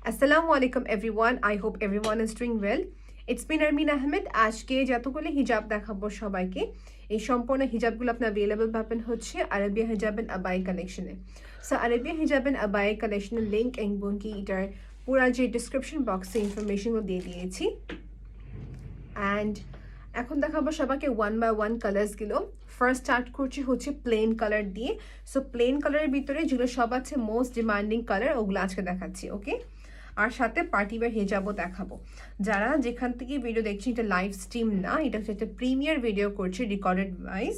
Assalamu alaikum everyone. I hope everyone is doing well. It's been Armin Ahmed. আজকে যতগুলো হিজাব দেখাবো সবাইকে এই সম্পূর্ণ হিজাবগুলো আপনি अवेलेबल পাবেন হচ্ছে আরাবিয়া হিজাব এন্ড আবাই কালেকশনে। সো আরাবিয়া হিজাব এন্ড আবাই কালেকশনের লিংক এবং কি এটার পুরো যে ডেসক্রিপশন বক্সে ইনফরমেশনও দিয়ে দিয়েছি। অ্যান্ড এখন দেখাবো সবাইকে ওয়ান বাই ওয়ান কালার্সগুলো। ফার্স্ট স্টার্ট করছি হচ্ছে প্লেন কালার দিয়ে। সো প্লেন কালারের ভিতরে যেগুলো সব আছে মোস্ট ডিমান্ডিং কালার ওগুলো আজকে দেখাচ্ছি, ওকে। আর সাথে পার্টি ওয়্যার হিজাবও দেখাবো। যারা যেখান থেকে ভিডিও দেখছেন এটা লাইভ স্ট্রিম না, এটা হচ্ছে একটা প্রিমিয়ার ভিডিও করছে রেকর্ডেড ওয়াইজ।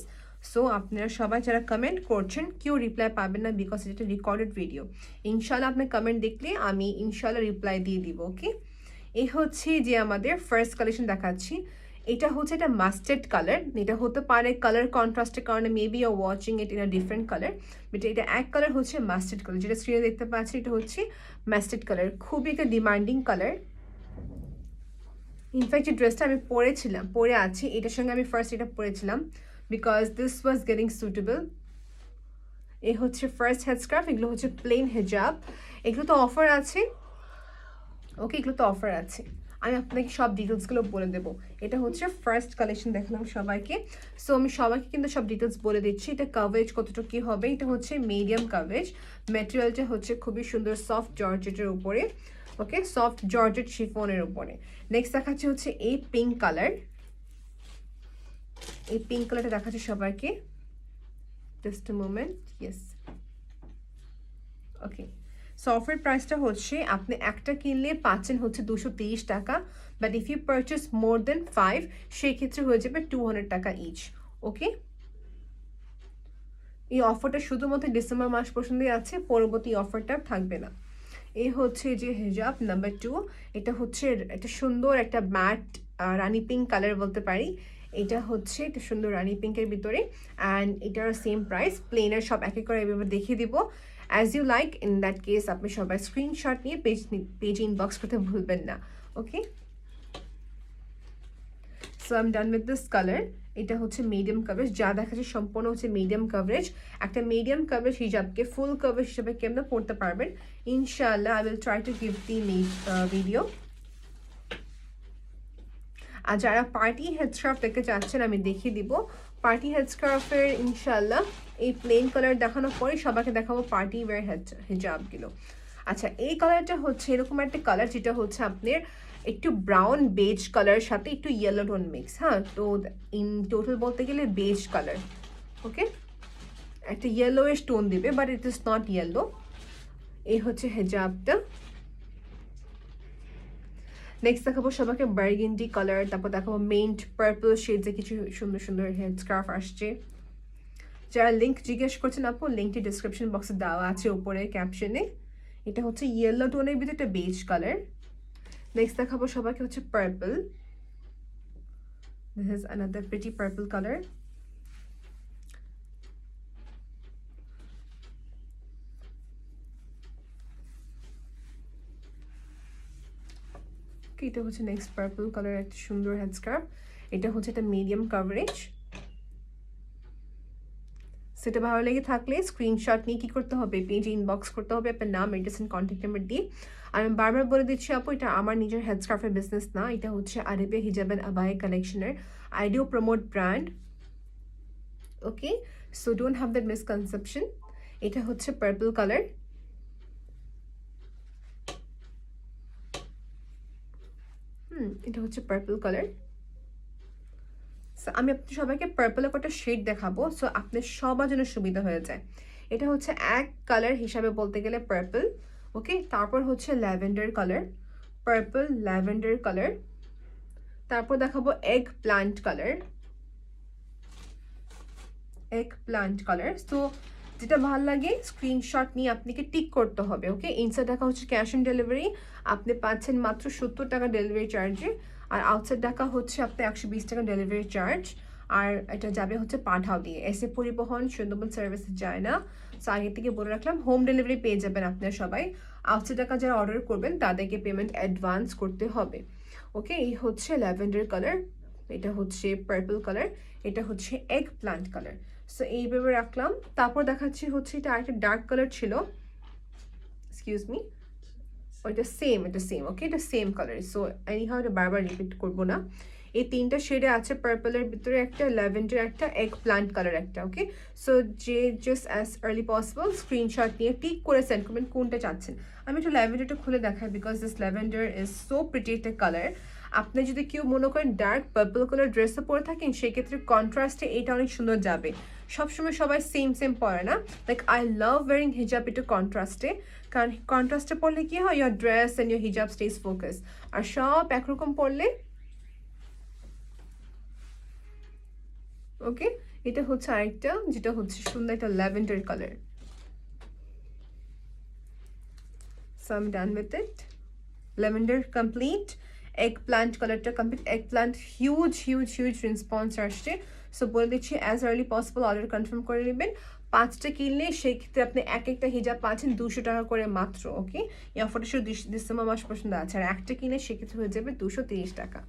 সো আপনারা সবাই যারা কমেন্ট করছেন কেউ রিপ্লাই পাবেন না, বিকজ এটা রেকর্ডেড ভিডিও। ইনশাল্লাহ আপনার কমেন্ট দেখলে আমি ইনশাল্লাহ রিপ্লাই দিয়ে দিব, ওকে। এই হচ্ছে যে আমাদের ফার্স্ট কালেকশন দেখাচ্ছি। এটা হচ্ছে একটা মাস্টার্ড কালার। এটা হতে পারে কালার কন্ট্রাস্টের কারণে maybe you watching it in a different colour, but এটা এক কালার হচ্ছে মাস্টার্ড কালার, যেটা স্ক্রিনে দেখতে পাচ্ছি এটা হচ্ছে মাস্টার্ড কালার। খুবই একটা ডিমান্ডিং কালার। ইনফ্যাক্ট এই ড্রেসটা আমি পরে আছি, এটার সঙ্গে আমি ফার্স্ট এটা পরেছিলাম because this was getting suitable. এ হচ্ছে ফার্স্ট হেড স্কার্ফ, এগুলো হচ্ছে প্লেন হেজাব। এগুলো তো অফার আছে, ওকে, এগুলো তো অফার আছে। আমি আপনাকে সব ডিটেলসগুলো বলে দেবো। এটা হচ্ছে ফার্স্ট কালেকশন দেখালাম সবাইকে। সো আমি সবাইকে কিন্তু সব ডিটেলস বলে দিচ্ছি। এটা কাভারেজ কতটুকু কী হবে। এটা হচ্ছে মিডিয়াম কাভারেজ। ম্যাটেরিয়ালটা হচ্ছে খুবই সুন্দর সফট জর্জেটের উপরে, ওকে, সফট জর্জেট শিফনের উপরে। নেক্সট দেখাচ্ছে হচ্ছে এই পিঙ্ক কালার। এই পিঙ্ক কালারটা দেখাচ্ছে সবাইকে। Just a moment, yes, okay. So offer প্রাইসটা হচ্ছে আপনি একটা কিনলে পাচ্ছেন হচ্ছে 230 টাকা, বাট ইফ ইউ পারচেস মোর দেন 5 সেই ক্ষেত্রে হয়ে যাবে 200 টাকা ইচ, ওকে। এই অফারটা শুধুমাত্র ডিসেম্বর মাস পর্যন্তই আছে, পরবর্তী অফারটা থাকবে না। এই হচ্ছে যে হিজাব নাম্বার 2। এটা হচ্ছে একটা সুন্দর একটা ম্যাট রানি পিঙ্ক কালার বলতে পারি। এটা হচ্ছে একটা সুন্দর রানি পিঙ্কের ভিতরে, অ্যান্ড এটার সেম প্রাইস। প্লেনের সব এক এক করে এভাবে দেখিয়ে দিব as you like. In that case আপনি সবাই স্ক্রিনশট নিয়ে পেজে ইনবক্স করতে ভুলবেন না, okay. So I am done with this colour. এটা হচ্ছে মিডিয়াম কাভারেজ, যা দেখাচ্ছে সম্পূর্ণ হচ্ছে মিডিয়াম কাভারেজ। একটা মিডিয়াম কাভারেজ হিজাবকে ফুল কাভারেজ হিসাবে কেমন পড়তে পারবেন ইনশাআল্লাহ I will try to give the video. আর যারা পার্টি হেডস্কার্ফ দেখতে চাচ্ছেন আমি দেখিয়ে দিব। পার্টি হেডস্কার্ফের ইনশাআল্লাহ এই প্লেন কালার দেখানোর পরে সবাইকে দেখাবো পার্টি ওয়্যার হিজাবগুলো। আচ্ছা, এই কালারটা হচ্ছে এরকম একটা কালার যেটা হচ্ছে আপনার একটু ব্রাউন বেজ কালারের সাথে একটু ইয়েলো টোন মিক্স, হ্যাঁ। তো ইন টোটাল বলতে গেলে বেজ কালার, ওকে। একটা ইয়েলোইশ টোন দিবে, but it is not yellow. এই হচ্ছে হেজাবটা। নেক্সট দেখাবো সবাইকে বার্গেন্ডি কালার, তারপর দেখাবো মেন্ট পার্পল শেডসে কিছু সুন্দর সুন্দর হেড স্কার্ফ আসছে। যারা লিঙ্ক জিজ্ঞেস করছেন আপু, লিঙ্কটি ডিসক্রিপশন বক্সে দেওয়া আছে উপরে ক্যাপশনে। এটা হচ্ছে ইয়েলো টোনের ভিতরে একটা বেজ কালার। নেক্সট দেখাবো সবাইকে হচ্ছে purple. This is another pretty purple colour. এটা হচ্ছে নেক্সট পার্পল কালার, একটা সুন্দর হেড স্কার্ফ। এটা হচ্ছে একটা মিডিয়াম কাভারেজ। সেটা ভালো লেগে থাকলে স্ক্রিনশট নিয়ে কী করতে হবে, পেজে ইনবক্স করতে হবে আপনার নাম, অ্যাড্রেস এন্ড কন্ট্যাক্ট নাম্বার দিয়ে। আর আমি বারবার বলে দিচ্ছি আপু, এটা আমার নিজের হেড স্কার্ফের বিজনেস না, এটা হচ্ছে আরাবিয়া হিজাব এন্ড আবায়া কালেকশনের। I do promote brand, okay. So don't have that misconception. এটা হচ্ছে পার্পল কালার। এটা হচ্ছে পার্পল কালার। সো আমি আপনাদের সবাইকে পার্পলের কটা শেড দেখাবো, সো আপনার সবার জন্য সুবিধা হয়ে যায়। এটা হচ্ছে এক কালার হিসাবে বলতে গেলে পার্পল, ওকে। তারপর হচ্ছে lavender colour, purple lavender colour. তারপর দেখাবো egg plant colour, egg plant colour. So যেটা ভালো লাগে স্ক্রিনশট নিয়ে আপনাকে টিক করতে হবে, ওকে। ইনসাইড টাকা হচ্ছে ক্যাশ অন ডেলিভারি, আপনি পাচ্ছেন মাত্র 70 টাকা ডেলিভারি চার্জে। আর আউটসাইড টাকা হচ্ছে আপনি 120 টাকা ডেলিভারি চার্জ। আর এটা যাবে হচ্ছে পাঠাও দিয়ে, এসে পরিবহন সুন্দরবন সার্ভিসে যায় না। সো আগে থেকে বলে রাখলাম হোম ডেলিভারি পেয়ে যাবেন আপনারা সবাই। আউটসাইড টাকা যারা অর্ডার করবেন তাদেরকে পেমেন্ট অ্যাডভান্স করতে হবে, ওকে। এই হচ্ছে ল্যাভেন্ডার কালার, এটা হচ্ছে পার্পল কালার, এটা হচ্ছে এগ প্লান্ট কালার। সো এইভাবে রাখলাম। তারপর দেখাচ্ছি হচ্ছে এটা আরেকটা ডার্ক কালার ছিল, এক্সকিউজ মি, এটা সেম ওকে, এটা সেম কালার। সো এনিহাউ এটা বারবার রিপিট করবো না। এই তিনটা শেডে আছে, পার্পলের ভিতরে একটা, ল্যাভেন্ডার একটা, এগ প্লান্ট কালার একটা। ওকে, সো যে just as early possible screenshot নিয়ে টিক করে সেন্ড করবেন কোনটা চাচ্ছেন। আমি একটু ল্যাভেন্ডারটা খুলে দেখাই because this lavender is so pretty একটা কালার। আপনি যদি কেউ মনে করেন ডার্ক পার্পল কালার ড্রেসও পরে থাকেন, সেক্ষেত্রে কন্ট্রাস্টে এটা অনেক সুন্দর যাবে। সবসময় সবাই সেম পরে না, লাইক আই লাভ ওয়ারিং হিজাব একটু কন্ট্রাস্টে, কারণ কন্ট্রাস্টে পরলে কি হয়, ইয়োর ড্রেস অ্যান্ড ইয়োর হিজাব স্টেজ ফোকাস। আর সব একরকম পরলে, ওকে, এটা হচ্ছে আরেকটা যেটা হচ্ছে সুন্দর একটা lavender colour. So I am done with it. Lavender complete, egg plant কালারটা complete. Egg plant huge response আসছে। সো বলে দিচ্ছি as early possible order confirm করে নেবেন। 5টা কিনলে সেক্ষেত্রে আপনি এক একটা হিজাব পাচ্ছেন 200 টাকা করে মাত্র। ওকে, এই অফারটা শুধু ডিসেম্বর মাস পর্যন্ত আছে। আর একটা কিনলে সেক্ষেত্রে হয়ে যাবে 230 টাকা।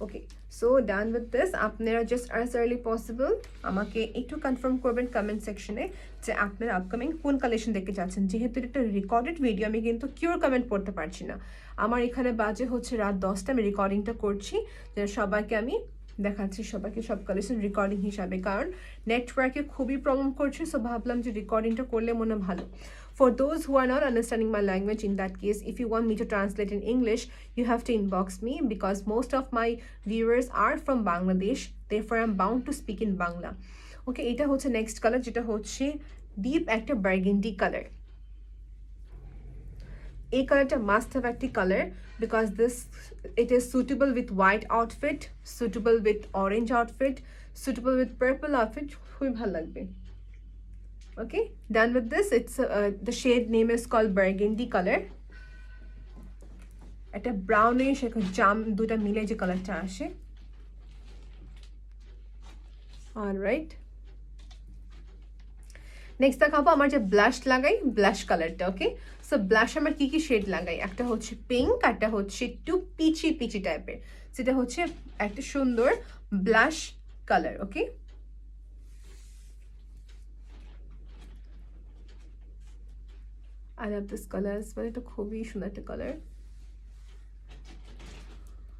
ওকে, সো ডান উইথ দিস। আপনারা জাস্ট অ্যাজ আর্লি পসিবল আমাকে একটু কনফার্ম করবেন কমেন্ট সেকশনে যে আপনারা আপকামিং কোন কালেকশন দেখতে চাচ্ছেন। যেহেতু এটা একটা রেকর্ডেড ভিডিও, আমি কিন্তু কিউর কমেন্ট পড়তে পারছি না। আমার এখানে বাজে হচ্ছে রাত 10টা, আমি রেকর্ডিংটা করছি যেন সবাইকে আমি দেখাচ্ছি সবাইকে সব কালেকশন রেকর্ডিং হিসাবে, কারণ নেটওয়ার্কে খুবই প্রবলেম করছে। সো ভাবলাম যে রেকর্ডিংটা করলে মনে ভালো। For those who are not understanding my language, in that case, if you want me to translate in English, you have to inbox me because most of my viewers are from Bangladesh. Therefore, I'm bound to speak in Bangla. Okay, এটা হচ্ছে next colour যেটা হচ্ছে deep একটা burgundy colour. এই কালারটা must have একটি colour because it is suitable with white outfit, suitable with orange outfit, suitable with purple outfit, খুবই ভালো লাগবে। Okay, done with this. It's the shade name is called burgundy color. একটা brownish একটা জাম দুটা মিলে যে কালারটা আসে। অলরাইট, নেক্সট দেখাবো আমার যে ব্লাশ লাগাই, ব্লাশ কালারটা। ওকে, সো ব্লাশ আমার কি শেড লাগাই, একটা হচ্ছে পিঙ্ক, একটা হচ্ছে একটু পিচি টাইপের, সেটা হচ্ছে একটা সুন্দর blush colour. Okay, I love this color as well. এটা খুবই সুন্দর একটা কালার।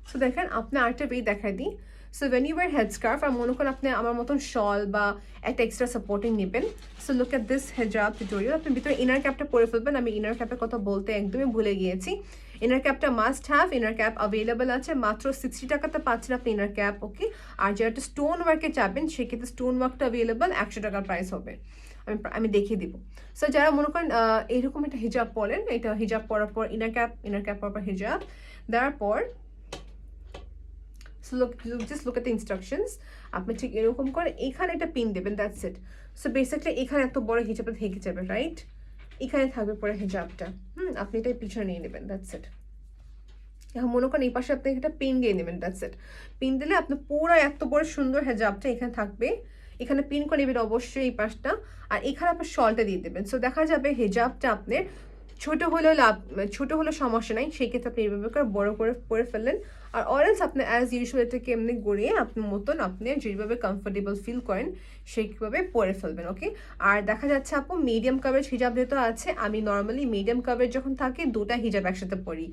সো দেখেন আপনি আরেকটা ওয়ে দেখাই দিই। So when you wear head scarf, আর মনে করেন আপনি আমার মতন শল বা একটা এক্সট্রা সাপোর্টিং নেবেন। সো লুক এট দিস হেজাব টিউটোরিয়াল। আপনি ভিতরে ইনার ক্যাপটা পরে ফেলবেন। আমি ইনার ক্যাপের কথা বলতে একদমই ভুলে গিয়েছি। ইনার ক্যাপটা must have. Inner cap available আছে মাত্র 60 টাকাতে পাচ্ছেন আপনি ইনার ক্যাপ। ওকে, আর যেটা স্টোন ওয়ার্কে যাবেন সেক্ষেত্রে স্টোন ওয়ার্কটা অ্যাভেলেবেল 100 টাকার প্রাইস হবে। আমি দেখিয়ে দিব। সো যারা মনে করেন এইরকম একটা হিজাব পরেন, এটা হিজাব পরার পর ইনার ক্যাপ পরার পর হিজাব দেওয়ার পর, so just look at the instructions. আপনি ঠিক এরকম করে এখানে একটা পিন দেবেন, দ্যাটস ইট। সো বেসিক্যালি এখানে এত বড় হিজাবটা থেকে যাবে, রাইট? এখানে থাকবে পরে হিজাবটা। আপনি এটা পিছনে নিয়ে নেবেন, দ্যাটস ইট। এখন মনে করেন এই পাশে আপনি একটা পিন দিয়ে নেবেন, দ্যাটস ইট। পিন দিলে আপনি পুরো এত বড় সুন্দর হিজাবটা এখানে থাকবে। এখানে পিন করে নেবেন অবশ্যই এই পাশটা, আর এখানে আপনার শলটা দিয়ে দেবেন। সো দেখা যাবে হিজাবটা আপনার ছোট হলেও সমস্যা নাই, সেই ক্ষেত্রে আপনি এইভাবে করে বড় করে পরে ফেললেন। আর অরেলস আপনি অ্যাজ ইউজুয়াল এটাকে এমনি গড়িয়ে আপনার মতন আপনি যেভাবে কমফোর্টেবল ফিল করেন সেইভাবে পরে ফেলবেন। ওকে, আর দেখা যাচ্ছে আপু মিডিয়াম কাভারেজ হিজাব যেহেতু আছে, আমি নর্মালি মিডিয়াম কাভারেজ যখন থাকে দুটা হিজাব একসাথে পরি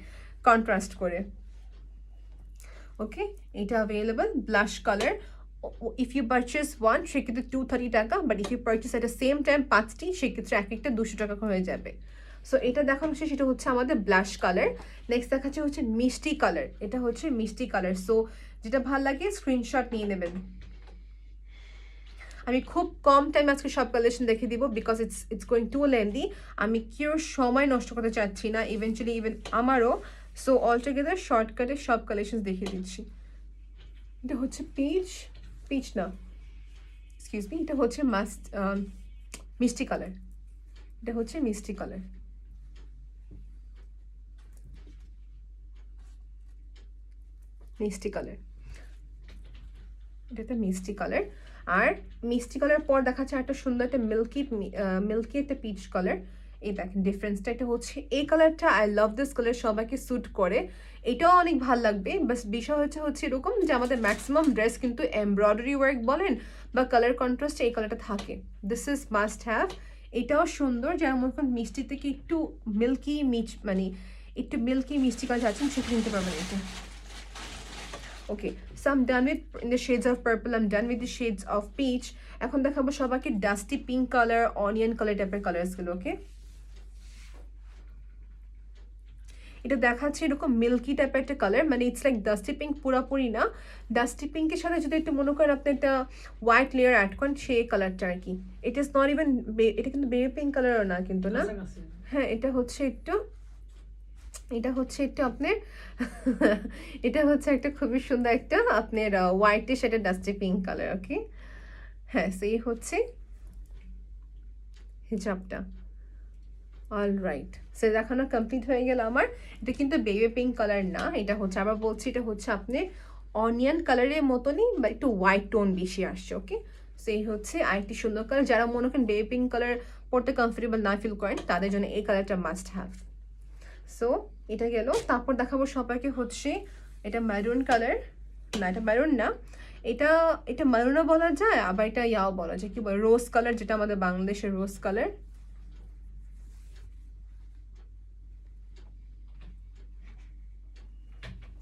কন্ট্রাস্ট করে। ওকে, এটা available blush colour. If you purchase one সেক্ষেত্রে 230 টাকা, but if you purchase at the same time 5টি সেক্ষেত্রে এক একটা 200 টাকা হয়ে যাবে। সো এটা দেখানো শেষ, এটা হচ্ছে আমাদের ব্লাশ কালার। নেক্সট দেখাচ্ছে হচ্ছে মিষ্টি কালার। এটা হচ্ছে মিষ্টি কালার। সো যেটা ভালো লাগে স্ক্রিনশট নিয়ে নেবেন। আমি খুব কম টাইম আজকে সব কালেকশন দেখে দিব because it's going to lengthy. আমি কেউ সময় নষ্ট করতে চাচ্ছি না, ইভেনচুয়ালি ইভেন আমারও। সো অলটুগেদার শর্টকাটে সব কালেকশন দেখিয়ে দিচ্ছি। এটা হচ্ছে পিচ না, এক্সকিউজ মি, এটা হচ্ছে মিষ্টি কালার। এটা হচ্ছে মিষ্টি কালার। মিষ্টি কালার, এটা একটা মিষ্টি কালার। আর মিষ্টি কালার পর দেখাচ্ছে একটা সুন্দর একটা মিল্কি একটা পিচ কালার। এই দেখেন ডিফারেন্সটা, এটা হচ্ছে এই কালারটা। আই লাভ দিস কালার, সবাইকে স্যুট করে, এটাও অনেক ভালো লাগবে। বাস বিষয় হচ্ছে এরকম যে আমাদের ম্যাক্সিমাম ড্রেস কিন্তু এমব্রয়ডারি ওয়ার্ক বলেন বা কালার কন্ট্রাস্ট এই কালারটা থাকে। This is must have. এটাও সুন্দর, যার মনে করেন মিষ্টি থেকে একটু মিল্কি মানে একটু মিল্কি মিষ্টি কালার চাচ্ছেন সেটা নিতে পারবেন এটা। Okay, so I am done with in the shades of purple, I am done with the shades of peach. এখন দেখাবো সবাইকে dusty pink colour, onion colour টাইপের কালার্সগুলো। ওকে, এটা দেখাচ্ছে এরকম মিল্কি টাইপের একটা কালার, মানে ইটস লাইক ডাস্টি পিঙ্ক পুরাপুরি না, ডাস্টি পিঙ্কের সাথে যদি একটু মনে করেন আপনি একটা হোয়াইট লেয়ার অ্যাড করেন সেই কালারটা আর কি। ইট ইজ নট ইভেন, এটা কিন্তু বেবি পিঙ্ক কালারও না কিন্তু, না? হ্যাঁ, এটা হচ্ছে একটু আপনার এটা হচ্ছে একটা খুবই সুন্দর একটা আপনার হোয়াইটের সাথে ডাস্টি পিঙ্ক কালার। ওকে, হ্যাঁ, সেই হচ্ছে হিজাবটা। অলরাইট, সো দেখানো কমপ্লিট হয়ে গেল আমার। এটা কিন্তু বেবি পিঙ্ক কালার না, এটা হচ্ছে, আবার বলছি, এটা হচ্ছে আপনি অনিয়ন কালারের মতনই বা একটু হোয়াইট টোন বেশি আসছে। ওকে, সেই হচ্ছে আরেকটি সুন্দর কালার। যারা মনে করেন বেবি পিঙ্ক কালার পরতে কমফোর্টেবল না ফিল করেন তাদের জন্য এই কালারটা মাস্ট হ্যাভ। সো এটা গেল। তারপর দেখাবো সবাইকে হচ্ছে এটা ম্যারুন কালার, না এটা ম্যারুন না, এটা ম্যারুনও বলা যায়, আবার এটা ইয়াও বলা যায়, কি বলে, রোজ কালার, যেটা আমাদের বাংলাদেশের রোজ কালার।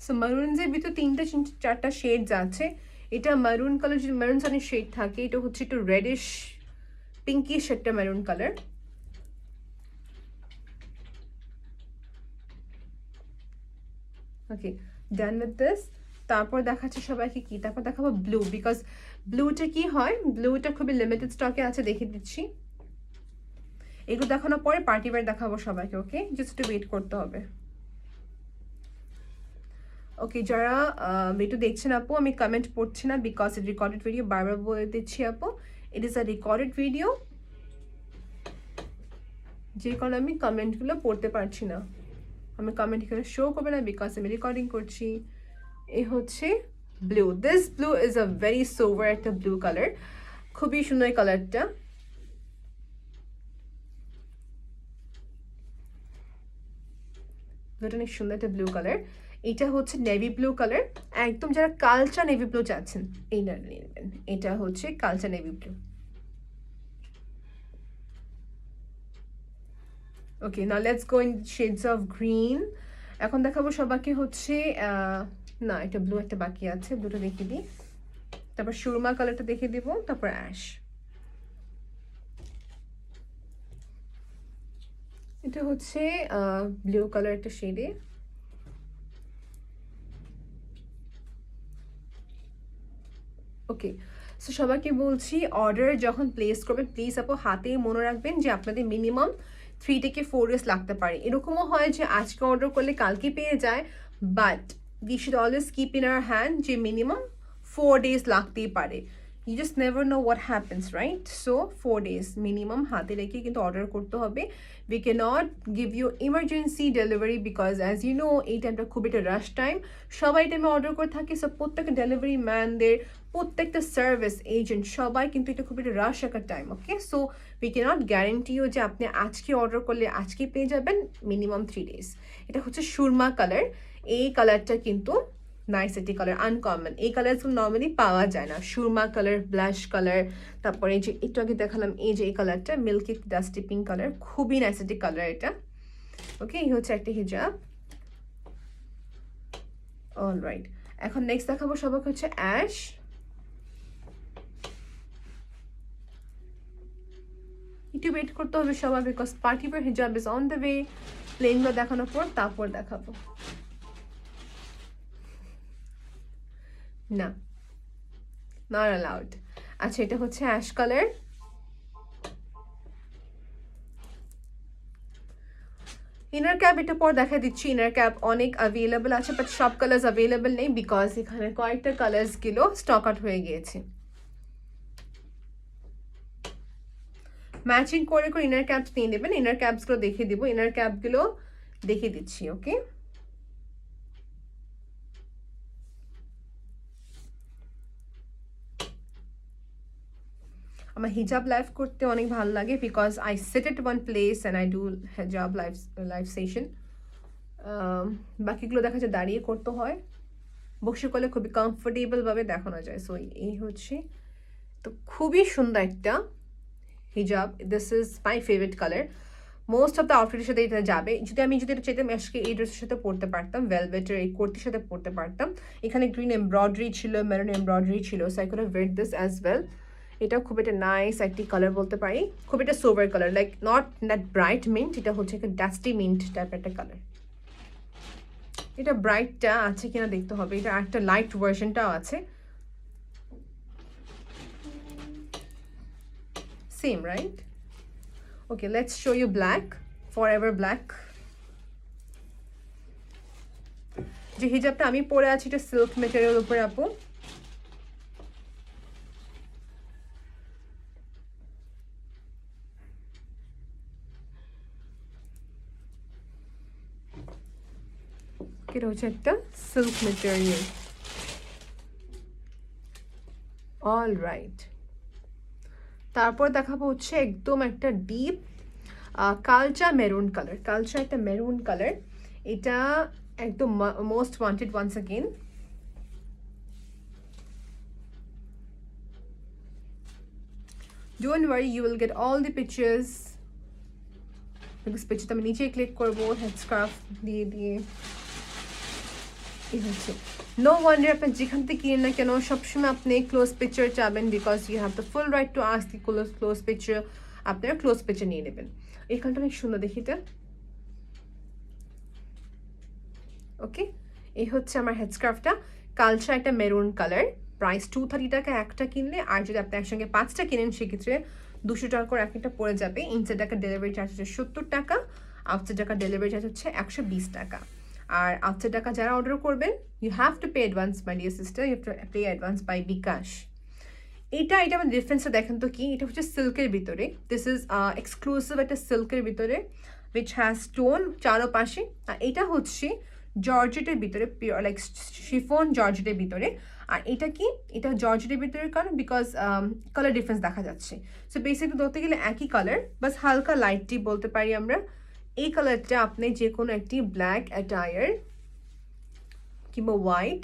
সো মারুনসের ভিতর 3-4টা শেডস আছে। এটা মারুন কালার, যদি মারুন সানের শেড থাকে, এটা হচ্ছে একটু রেডিশ পিঙ্কিশ একটা মারুন colour. Okay, done with this. তারপর দেখাচ্ছে সবাইকে কি, তারপর দেখাবো ব্লু, বিকজ ব্লুটা কি হয়, ব্লুটা খুবই লিমিটেড স্টকে আছে, দেখিয়ে দিচ্ছি। এগুলো দেখানোর পরে পার্টি ওয়্যার দেখাবো সবাইকে। ওকে, জাস্ট একটু ওয়েট করতে হবে। ওকে, যারা ভিডিও দেখছেন আপু, আমি কমেন্ট পড়ছি না বিকজ ইট রেকর্ডেড ভিডিও, বারবার বলে দিচ্ছি আপু, it is a recorded video, যে কারণে আমি কমেন্টগুলো পড়তে পারছি না। আমি কমেন্ট এখানে শো করবে না বিকজ আমি রেকর্ডিং করছি। এ হচ্ছে blue, this blue is a very sober একটা ব্লু কালার, খুবই সুন্দর কালারটা। ব্লুটা অনেক সুন্দর একটা ব্লু কালার। এটা হচ্ছে নেভি ব্লু কালার, একদম যারা কালচা নেভি ব্লু চাচ্ছেন এইটা নিয়ে নেবেন। এটা হচ্ছে কালচা navy blue. Okay, now let's go in shades of green. এখন দেখাবো সবাইকে হচ্ছে না, এটা ব্লু একটা বাকি আছে, ব্লুটা দেখিয়ে দিই, তারপর সুরমা কালারটা দেখিয়ে দিব, তারপর অ্যাশ। এটা হচ্ছে ব্লু কালার একটা শেডে। ওকে, সো সবাইকে বলছি অর্ডার যখন প্লেস করবেন প্লিজ আপু হাতে মনে রাখবেন যে আপনাদের মিনিমাম 3 থেকে 4 ডেজ লাগতে পারে। এরকমও হয় যে আজকে অর্ডার করলে কালকে পেয়ে যায়, but we should always keep in our hand যে মিনিমাম 4 ডেজ লাগতেই পারে। You just never know what happens, right? So 4 days minimum হাতে রেখে কিন্তু অর্ডার করতে হবে। We cannot give you emergency delivery because as you know এই টাইমটা খুব একটা রাশ টাইম, সবাই টাইমে অর্ডার করে থাকে। সো প্রত্যেকটা ডেলিভারি ম্যানদের, প্রত্যেকটা সার্ভিস এজেন্ট সবাই কিন্তু এটা খুব একটা রাশ একটা time. Okay, so we cannot guarantee you যে আপনি আজকে অর্ডার করলে আজকে পেয়ে যাবেন, মিনিমাম 3 ডেজ। এটা হচ্ছে সুরমা কালার, এই কালারটা কিন্তু নাইস একটি কালার, আনকমন, এই কালারগুলো নর্মালি পাওয়া যায় না। সুরমা কালার, ব্লাশ কালার, তারপরে এই যে একটু আগে দেখালাম এই যে এই কালারটা মিল্কি ডাস্টি পিঙ্ক কালার, খুবই নাইস একটি কালার এটা। ওকে, এই হচ্ছে একটা হিজাব। অলরাইট, এখন নেক্সট দেখাবো সবাইকে হচ্ছে অ্যাশ। একটু ওয়েট করতে হবে সবাই বিকজ পার্টি ওয়্যার হিজাব ইজ অন দ্য ওয়ে। প্লেনগুলো দেখানোর পর তারপর দেখাবো। না, নট অ্যালাউড। আচ্ছা, এটা হচ্ছে অ্যাশ কালার। ইনার ক্যাপ এটা পর দেখা দিচ্ছি। ইনার ক্যাপ অনেক অ্যাভেলেবল আছে, বাট সব কালার্স অ্যাভেলেবল নেই বিকজ এখানে কয়েকটা কালার্সগুলো স্টক আউট হয়ে গিয়েছে। ম্যাচিং করে করে ইনার ক্যাপস নিয়ে নেবেন। ইনার ক্যাপসগুলো দেখিয়ে দিব, ইনার ক্যাপগুলো দেখিয়ে দিচ্ছি। ওকে, আমার হিজাব লাইভ করতে অনেক ভালো লাগে because I sit at one place and I do হিজাব লাইভ সেশন। বাকিগুলো দেখা যায় দাঁড়িয়ে করতে হয়, বসে করলে খুবই কমফোর্টেবলভাবে দেখানো যায়। সো এই হচ্ছে, তো খুবই সুন্দর একটা হিজাব, this is my favourite colour. Most of the আউটফিটের সাথে এটা যাবে। যদি এটা চাইতাম আজকে এই ড্রেসের সাথে পরতে পারতাম, ভেলভেটের এই কুর্তির সাথে পরতে পারতাম। এখানে গ্রিন এমব্রয়ডারি ছিল, মেরুন এমব্রয়ডারি ছিল, so I could have wear this as well. এটা খুব একটা নাইস একটি কালার বলতে পারি, খুব একটা sober colour, like not that bright mint, এটা হচ্ছে একটা ডাস্টি মিন্ট টাইপের একটা কালার। এটা ব্রাইটটা আছে কিনা দেখতে হবে, এটা একটা লাইট ভার্সনটাও আছে, same right. Okay, let's show you black, forever black. যে হিজাবটা আমি পরে আছি এটা সিল্ক মেটেরিয়াল উপরে আপু। এটা হচ্ছে একটা সিল্ক মেটেরিয়াল। অল রাইট, তারপর দেখাবো হচ্ছে একদম একটা ডিপ কালচা মেরুন কালার। কালচা একটা মেরুন কালার, এটা একদম most wanted once again. Don't worry, you will get all the pictures. পিকচারটা আমি নিচে ক্লিক করবো হেড স্কার্ফ দিয়ে দিয়ে। এই হচ্ছে, নো ওয়ান্ডার আপনি যেখান থেকে কিনেন না কেন সবসময় আপনি ক্লোজ পিকচার চাবেন, because you have the full right to ask the close picture. আপনারা ক্লোজ পিকচার নিয়ে নেবেন। এখানটা অনেক সুন্দর দেখি এটা। ওকে, এই হচ্ছে আমার হেডস্কার্ফটা, কালচা একটা মেরুন কালার। প্রাইস 230 টাকা একটা কিনলে, আর যদি আপনি একসঙ্গে 5টা কিনেন সেক্ষেত্রে 200 টাকা করে এক একটা পড়ে যাবে। ইনসাইড টাকা ডেলিভারি চার্জ হচ্ছে 70 টাকা, আউটসাইড টাকা ডেলিভারি চার্জ হচ্ছে 120 টাকা। আর আউটসাইড টাকা যারা অর্ডার করবেন, you have to pay advance my dear sister, you have to pay advance by bKash. এটা আমার ডিফারেন্সটা দেখেন তো কি, এটা হচ্ছে সিল্কের ভিতরে, দিস ইজ এক্সক্লুসিভ একটা সিল্কের ভিতরে উইচ হ্যাজ স্টোন চারোপাশে। আর এটা হচ্ছে জর্জেটের ভিতরে, পিওর লাইক শিফন জর্জেটের ভিতরে। আর এটা কি, এটা জর্জেটের ভিতরে কারণ বিকজ কালার ডিফারেন্স দেখা যাচ্ছে। সো বেসিকলি ধরতে গেলে একই কালার, বাস হালকা লাইটটি বলতে পারি আমরা। এই কালারটা আপনি যে কোনো একটি ব্ল্যাক অ্যাটায়ার কিংবা হোয়াইট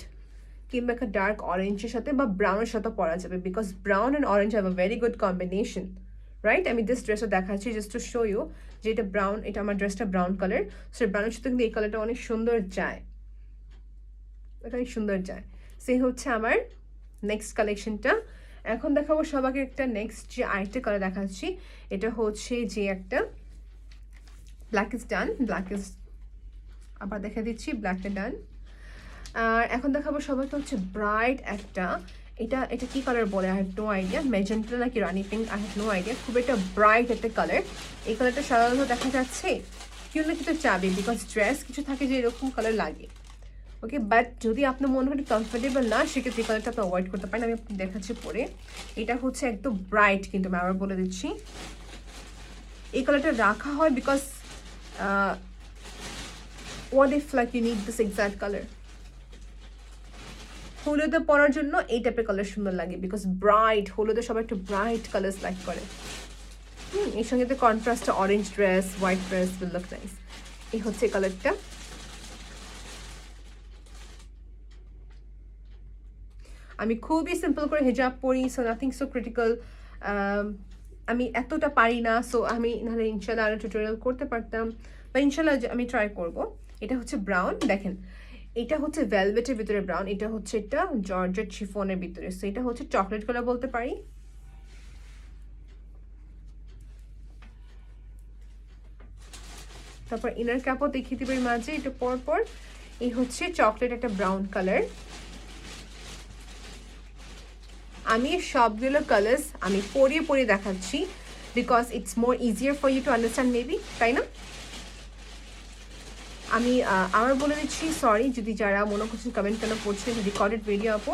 কিংবা একটা ডার্ক অরেঞ্জের সাথে বা ব্রাউনের সাথে পরা যাবে, because brown and orange have a very good combination, right. আমি দিস ড্রেসটা দেখাচ্ছি জাস্ট টু শো ইউ যে এটা ব্রাউন, এটা আমার ড্রেসটা ব্রাউন কালার, সো ব্রাউনের সাথে কিন্তু এই কালারটা অনেক সুন্দর যায়, এটা অনেক সুন্দর যায়। সেই হচ্ছে আমার নেক্সট কালেকশনটা। এখন দেখাবো সবাইকে একটা নেক্সট যে আরেকটা কালার দেখাচ্ছি, এটা হচ্ছে যে একটা black is done, black is আবার দেখা দিচ্ছি, ব্ল্যাকটা ডান। আর এখন দেখাবো সবাইকে হচ্ছে ব্রাইট একটা, এটা কি কালার বলে I have no idea, magenta নাকি rani pink, I have no idea. খুব একটা ব্রাইট একটা কালার। এই কালারটা সাধারণত দেখা যাচ্ছে কেউ না কিন্তু চাবে, বিকজ ড্রেস কিছু থাকে যে এরকম কালার লাগে। ওকে, বাট যদি আপনার মনে হয় কমফোর্টেবল না, সেক্ষেত্রে এই কালারটা আপনি অ্যাভয়েড করতে পারেন। আমি দেখাচ্ছি পরে, এটা হচ্ছে একদম ব্রাইট, কিন্তু আমি আবার বলে দিচ্ছি এই কালারটা রাখা হয় because what if like you need this exact color, হলুদে পরার জন্য এই টাইপের কালার সুন্দর লাগে, বিকজ ব্রাইট হলুদে সবাই একটু ব্রাইট কালার্স লাইক করে। এর সঙ্গে তো contrast orange dress, white dress will look nice. এই হচ্ছে কালারটা। আমি খুবই সিম্পল করে হিজাব পরি, সো নাথিং সো ক্রিটিক্যাল। আমি এতটা পারি না, সো আমি নাহলে ইনশাল্লাহ আরও টিউটোরিয়াল করতে পারতাম, বা ইনশাল্লাহ আমি ট্রাই করব। এটা হচ্ছে ব্রাউন, দেখেন এটা হচ্ছে ভেলভেটের ভিতরে ব্রাউন, এটা হচ্ছে এটা জর্জেট শিফনের ভিতরে, সো এটা হচ্ছে চকলেট কালার বলতে পারি। তারপর ইনার ক্যাপও দেখিয়ে দিবে মাঝে এটা পর। এই হচ্ছে চকলেট একটা ব্রাউন কালার। আমি সবগুলো কালার্স আমি পরিয়ে দেখাচ্ছি, because it's more easier for you to understand maybe, তাই না? আমি আবার বলে দিচ্ছি, সরি যদি যারা মনে করছেন কমেন্ট কেন পড়ছেন, রেকর্ডেড ভিডিও আপু।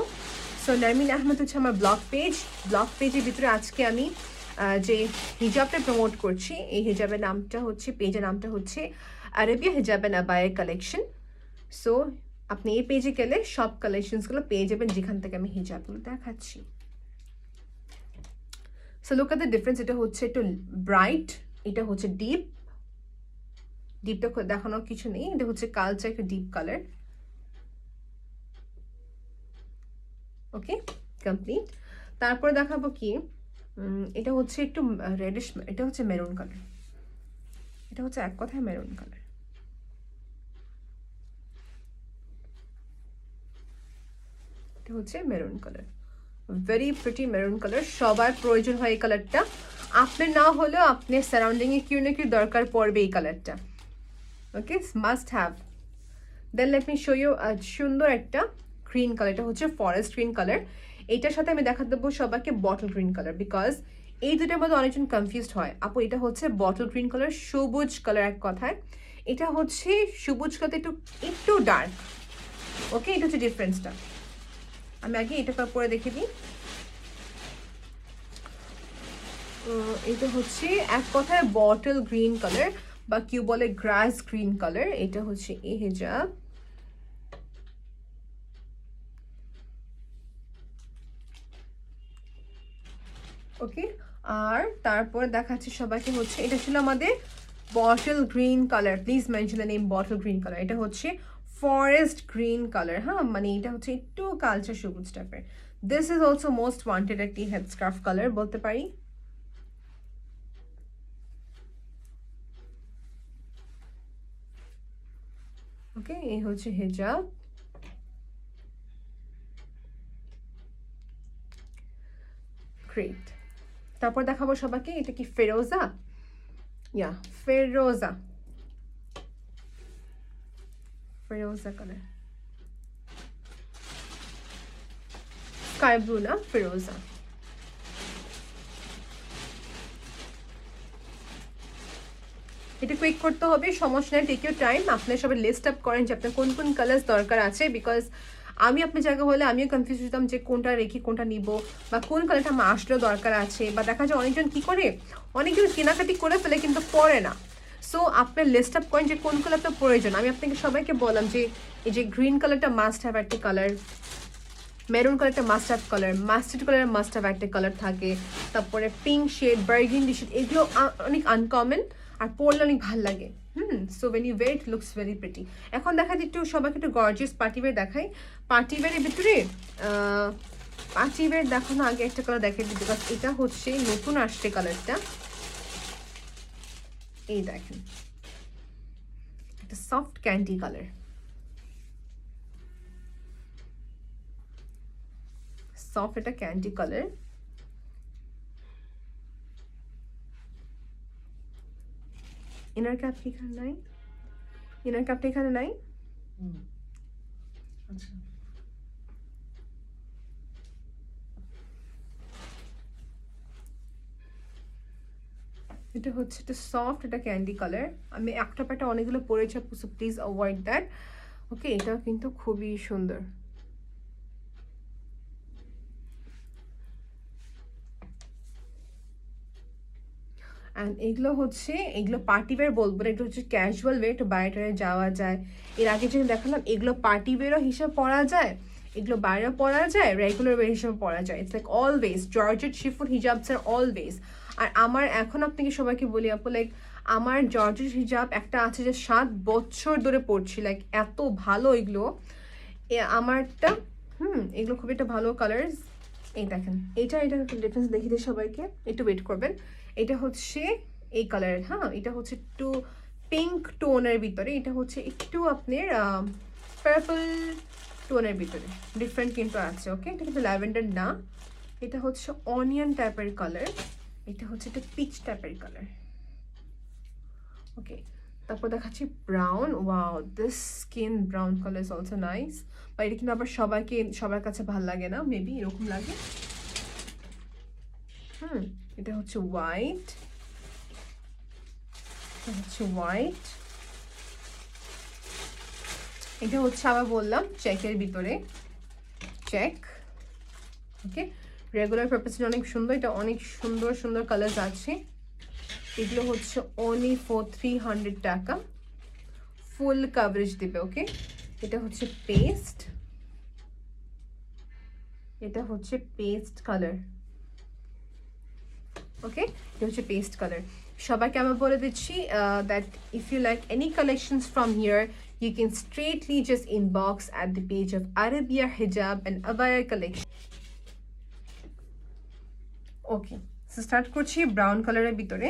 সো নারমিন আহমেদ হচ্ছে আমার ব্লগ পেজের ভিতরে আজকে আমি যে হিজাবটা প্রমোট করছি, এই হিজাবের নামটা হচ্ছে, পেজের নামটা হচ্ছে আরবিয়া হিজাব এন্ড আবায়া কালেকশন। সো আপনি এই পেজে গেলে সব কালেকশনসগুলো পেয়ে যাবেন যেখান থেকে আমি হিজাবগুলো দেখাচ্ছি। So look at the difference, এটা হচ্ছে একটু ব্রাইট, এটা হচ্ছে ডিপটা দেখানোর কিছু নেই, এটা হচ্ছে কালচার একটা ডিপ কালার। ওকে, কমপ্লিট। তারপরে দেখাবো কি, এটা হচ্ছে একটু রেডিশ, এটা হচ্ছে মেরুন কালার। এটা হচ্ছে এক কথায় মেরুন কালার। এটা হচ্ছে maroon colour, very pretty maroon colour. সবার প্রয়োজন হয় এই কালারটা, আপনার না হলেও আপনার সারাউন্ডিংয়ে কেউ না কেউ দরকার পড়বে এই কালারটা। Okay, must have. Then let me show you সুন্দর একটা গ্রিন কালার, এটা হচ্ছে ফরেস্ট গ্রিন কালার। এইটার সাথে আমি দেখা দেবো সবাইকে বটল গ্রিন কালার, বিকজ এই দুটার মধ্যে অনেকজন কনফিউজড হয়। আপু এটা হচ্ছে বটল গ্রিন কালার, সবুজ কালার এক কথায়। এটা হচ্ছে সবুজ কালার একটু একটু ডার্ক। ওকে, এটা হচ্ছে ডিফারেন্সটা। আমি আগে এটা পরে দেখে দিই। এটা হচ্ছে এক কথায় বটল গ্রিন কালার বা কেউ বলে গ্রাস গ্রিন কালার। এটা হচ্ছে এই হিজাব। ওকে, আর তারপর দেখাচ্ছি সবাইকে হচ্ছে এটা ছিল আমাদের bottle green colour. Please mention the name bottle green colour. এটা হচ্ছে ফরেস্ট গ্রিন কালার, হ্যাঁ, মানে এটা হচ্ছে একটু কালচার সবুজ টাইপের। This is also most wanted একটি হেড স্কার্ফ কালার বলতে পারি। ওকে, এই হচ্ছে হিজাব। গ্রেট। তারপর দেখাবো সবাইকে এটা কি ফেরোজা, ইয়া ফেরোজা, ফেরোজা কালার, স্কাই ব্লু না ফেরোজা। এটা কুইক করতে হবে, সমস্যা নেই, টেক ইউর টাইম। আপনার সবাই লিস্ট আপ করেন যে আপনার কোন কোন কালার্স দরকার আছে, বিকজ আমি আপনার জায়গা হলে আমিও কনফিউজ হতাম যে কোনটা রেখে কোনটা নিব, বা কোন কালারটা আমার আসলেও দরকার আছে। বা দেখা যায় অনেকজন কী করে, অনেকজন কেনাকাটি করে ফেলে কিন্তু পরে না। সো আপনার লিস্ট আপ করেন যে কোন কালারটা প্রয়োজন। আমি আপনাকে সবাইকে বললাম যে এই যে গ্রিন কালারটা মাস্ট হ্যাভ একটা কালার, মেরুন কালারটা মাস্ট হ্যাভ কালার, মাস্টার্ড কালারের মাস্ট হ্যাভ একটা কালার থাকে, তারপরে পিঙ্ক শেড, বার্গেন্ডি শেড, এগুলো অনেক আনকমন আর পরলে অনেক ভালো লাগে। So when you wear it looks very pretty. এখন দেখা যায় একটু সবাইকে একটু গর্জিয়াস পার্টিওয়্যার দেখাই। পার্টিওয়্যারের ভিতরে পার্টিওয়্যার দেখানো আগে একটা কালার দেখাই দিই, বিকজ এটা হচ্ছে নতুন আসছে কালারটা। এই দেখেন, একটা সফট ক্যান্ডি কালার, সফট এটা ক্যান্ডি কালার। ইনার ক্যাপ কি এখানে নাই? ইনার ক্যাপটা এখানে নাই? আচ্ছা, এটা হচ্ছে একটা সফট, এটা ক্যান্ডি কালার। আমি একটা প্যাটা অনেকগুলো পরেছি, সো প্লিজ অ্যাভয়েড দ্যাট। ওকে, এটা কিন্তু খুবই সুন্দর। অ্যান্ড এগুলো হচ্ছে, এগুলো পার্টি ওয়্যার বলবো না, এগুলো হচ্ছে ক্যাজুয়াল ওয়ে, একটু বাইরে যাওয়া যায়। এর আগে যেটা দেখালাম এগুলো পার্টি ওয়্যারও হিসাবে পরা যায়, এগুলো বাইরেও পরা যায়, রেগুলার ওয়ে হিসেবে পরা যায়। It's like always georgette chiffon hijabs আর অলওয়েজ। আর আমার এখন আপনাকে সবাইকে বলি আপু, লাইক আমার জর্জেট হিজাব একটা আছে যে 7 বছর ধরে পড়ছি, লাইক এত ভালো এগুলো আমারটা। এগুলো খুব একটা ভালো কালার্স। এই দেখেন, এটা ডিফারেন্স দেখিয়ে দিই সবাইকে, একটু ওয়েট করবেন। এটা হচ্ছে এই কালারের, হ্যাঁ, এটা হচ্ছে একটু পিঙ্ক টোনের ভিতরে, এটা হচ্ছে একটু আপনার পার্পল টোনের ভিতরে, ডিফারেন্ট কিন্তু আছে। ওকে, এটা কিন্তু ল্যাভেন্ডার না, এটা হচ্ছে অনিয়ন টাইপের কালার, এটা হচ্ছে একটা পিচ টাইপের কালার। ওকে, তারপর দেখাচ্ছি brown. Wow, this skin brown colour is also nice. বা এটা কিন্তু আবার সবার কাছে ভালো লাগে না, মেবি এরকম লাগে। এটা হচ্ছে হোয়াইট, এটা হচ্ছে হোয়াইট, এটা হচ্ছে আবার বললাম চেকের ভিতরে, চেক। ওকে, রেগুলার পারপাসে অনেক সুন্দর, এটা অনেক সুন্দর সুন্দর কালার আছে। এগুলো হচ্ছে অনলি ফর 300 টাকা, ফুল কাভারেজ দেবে। ওকে, এটা হচ্ছে পেস্ট, এটা হচ্ছে পেস্ট কালার। ওকে, এটা হচ্ছে পেস্ট কালার। সবাইকে আমি বলে দিচ্ছি that if you like any collections from here, you can straightly just inbox at the page of Arabia Hijab and Abaya collection. Okay, so start করছি ব্রাউন কালারের ভিতরে।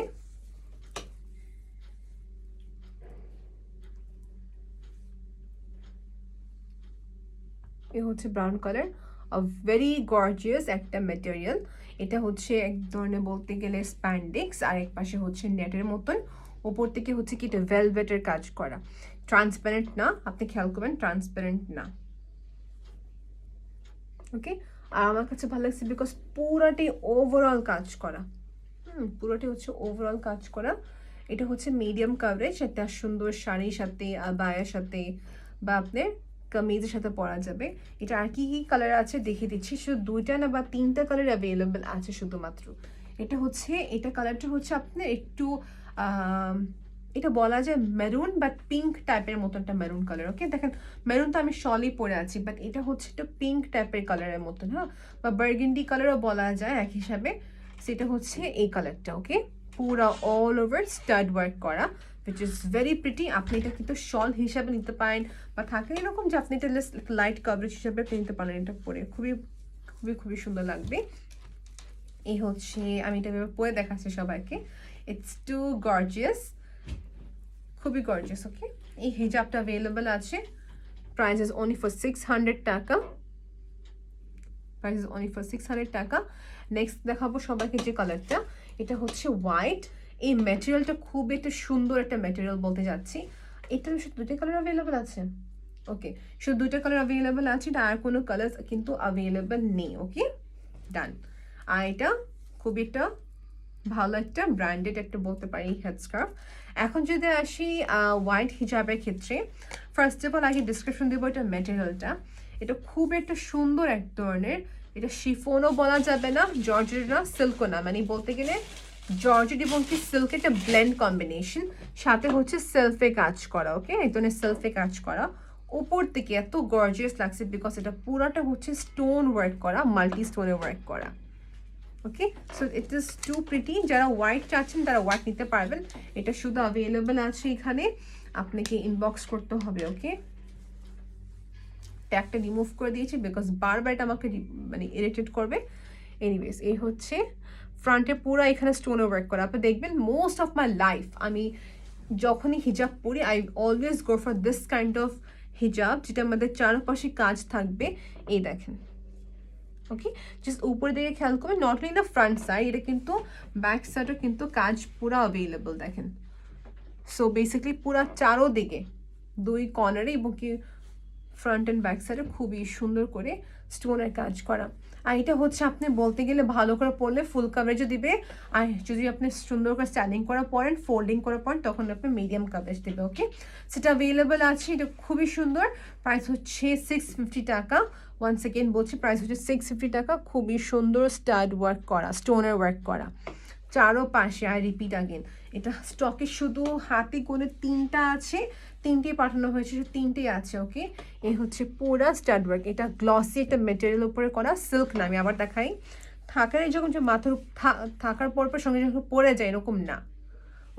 হচ্ছে ব্রাউন কালার, ভেরি গর্জিয়াস একটা material. এটা হচ্ছে এক ধরনের বলতে গেলে স্প্যান্ডেক্স, আর এক পাশে হচ্ছে নেটের মতন, ওপর থেকে হচ্ছে কি এটা ভেলভেটের কাজ করা, ট্রান্সপারেন্ট না, আপনি খেয়াল করবেন ট্রান্সপারেন্ট না। ওকে, আর আমার কাছে ভালো লাগছে বিকজ পুরাটি ওভারঅল কাজ করা, পুরোটি হচ্ছে ওভারঅল কাজ করা। এটা হচ্ছে মিডিয়াম কাভারেজ, এটা সুন্দর শাড়ির সাথে আবায়ার সাথে বা আপনার কামিজের সাথে পরা যাবে। এটা আর কি কি কালার আছে দেখিয়ে দিচ্ছি, শুধু 2টা না বা 3টা কালার অ্যাভেলেবেল আছে শুধুমাত্র। এটা কালারটা হচ্ছে আপনার একটু এটা বলা যায় মেরুন বাট পিঙ্ক টাইপের মতো একটা মেরুন কালার। ওকে, দেখেন মেরুন তো আমি শলই পরে আছি, বাট এটা হচ্ছে একটা পিঙ্ক টাইপের কালারের মতন, হ্যাঁ, বা বার্গেন্ডি কালারও বলা যায় এক হিসাবে। সেটা হচ্ছে এই কালারটা। ওকে, পুরা অল ওভার স্টাড ওয়ার্ক করা, উইচ ইজ ভেরি প্রিটি। আপনি এটা কিন্তু শল হিসাবে নিতে পারেন, বা থাকে এরকম যে আপনি এটা লাইট কভারেজ হিসাবে নিতে পারেন। এটা পরে খুবই খুবই খুবই সুন্দর লাগবে। এই হচ্ছে আমি এটা পরে দেখাচ্ছি সবাইকে। ইটস টু গর্জিয়াস, খুবই গর্জিয়াস। ওকে, এই হিজাবটা অ্যাভেলেবল আছে, প্রাইস ইজ অনলি ফর 600 টাকা, প্রাইস ইজ অনলি ফর 600 টাকা। নেক্সট দেখাবো সবাইকে যে কালারটা, এটা হচ্ছে হোয়াইট। এই ম্যাটেরিয়ালটা খুব একটা সুন্দর একটা ম্যাটেরিয়াল বলতে যাচ্ছি। এটার শুধু 2টা কালার অ্যাভেলেবল আছে। ওকে, শুধু 2টা কালার অ্যাভেলেবল আছে, এটা আর কোনো কালার কিন্তু অ্যাভেলেবল নেই। ওকে, ডান। আর এটা খুব একটা ভালো একটা ব্র্যান্ডেড একটা বলতে পারি হেডস্কার্ফ। এখন যদি আসি হোয়াইট হিজাবের ক্ষেত্রে, ফার্স্ট অফ অল আগে ডিসক্রিপশন দেবো এটা ম্যাটেরিয়ালটা। এটা খুব একটা সুন্দর এক ধরনের, এটা শিফনও বলা যাবে না, জর্জেট না, সিল্কও না, মানে বলতে গেলে জর্জেট এবং কি সিল্ক একটা ব্লেন্ড কম্বিনেশন, সাথে হচ্ছে সেলফে কাজ করা। ওকে, এই ধরনের সেলফে কাজ করা, উপর থেকে এত গর্জিয়াস লাগছে বিকজ এটা পুরাটা হচ্ছে স্টোন ওয়ার্ক করা, মাল্টি স্টোনে ওয়ার্ক করা। Okay, so it is too pretty. যারা হোয়াইট চাচ্ছেন তারা হোয়াইট নিতে পারবেন, এটা শুধু অ্যাভেলেবেল আছে এখানে, আপনাকে ইনবক্স করতে হবে। ওকে, ট্যাগটা রিমুভ করে দিয়েছি বিকজ বারবার এটা আমাকে মানে ইরিটেট করবে। এনিওয়েজ, এই হচ্ছে ফ্রন্টে পুরো এখানে স্টোনে ওয়ার্ক করা। আপনি দেখবেন মোস্ট অফ মাই লাইফ আমি যখনই হিজাব পরি, I always go for this kind of হিজাব, যেটা আমাদের চারপাশে কাজ থাকবে। এই দেখেন, ওকে, জাস্ট উপরে দিকে খেয়াল করবেন, not only the front side, এটা কিন্তু ব্যাক সাইডও কিন্তু কাজ পুরো অ্যাভেলেবল দেখেন। সো বেসিক্যালি পুরো চারোদিকে, 2 কর্নারে এবং কি ফ্রন্ট অ্যান্ড ব্যাক সাইডে খুবই সুন্দর করে স্টোনের কাজ করা। আর এটা হচ্ছে আপনি বলতে গেলে ভালো করে পরলে ফুল কাভারেজও দিবে, আর যদি আপনি সুন্দর করে স্টাইলিং করা পরেন, ফোল্ডিং করা পরেন, তখন আপনি মিডিয়াম কাভারেজ দেবে। ওকে, সেটা অ্যাভেলেবেল আছে, এটা খুবই সুন্দর। প্রাইস হচ্ছে 650 টাকা। ওয়ান সেকেন্ড বলছি, প্রাইস হচ্ছে 650 টাকা। খুবই সুন্দর স্টাড ওয়ার্ক করা, স্টোনের ওয়ার্ক করা চারো পাশে। আর রিপিট আগেন, এটা স্টকে শুধু হাতে গোনে 3টা আছে, 3টে পাঠানো হয়েছে, 3টেই আছে। ওকে, এই হচ্ছে পুরা স্টাড ওয়ার্ক, এটা গ্লসি একটা মেটেরিয়াল উপরে করা, সিল্ক না। আমি আবার দেখাই, থাকার যখন যে মাথার থাকার পর সঙ্গে যখন পরে যায় এরকম না।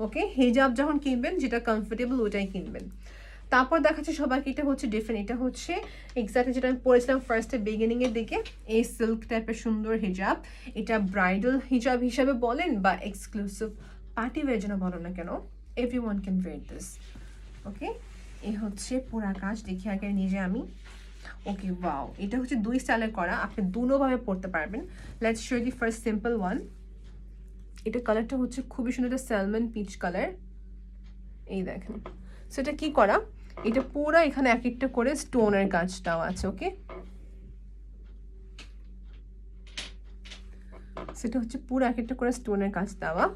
ওকে, হিজাব যখন কিনবেন যেটা কমফোর্টেবল ওটাই কিনবেন। তারপর দেখাচ্ছে সবাইকে, এটা হচ্ছে ডিফারেন্ট, এটা হচ্ছে এক্স্যাক্টলি যেটা আমি পড়েছিলাম ফার্স্টে বিগিনিংয়ের দিকে, এই সিল্ক টাইপের সুন্দর হিজাব। এটা ব্রাইডাল হিজাব হিসাবে বলেন বা এক্সক্লুসিভ পার্টি ওয়্যার জন্য বলো না কেন, এভরিওয়ান ক্যান ওয়্যার দিস। ওকে, এই হচ্ছে পুরা কাজ, দেখি আগে নিজে আমি। ওকে, ওয়াও, এটা হচ্ছে 2 স্টাইলের করা, আপনি দুটোভাবে পড়তে পারবেন। Let's show the first simple one. এটা কালারটা হচ্ছে খুবই সুন্দর, একটা স্যালমন পিচ কালার। এই দেখেন, সেটা কি করা, এটা পুরো এখানে এক একটা করে স্টোনের কাজটাও আছে। ওকে, সেটা হচ্ছে পুরো এক একটা করে স্টোনের কাজ দেওয়া।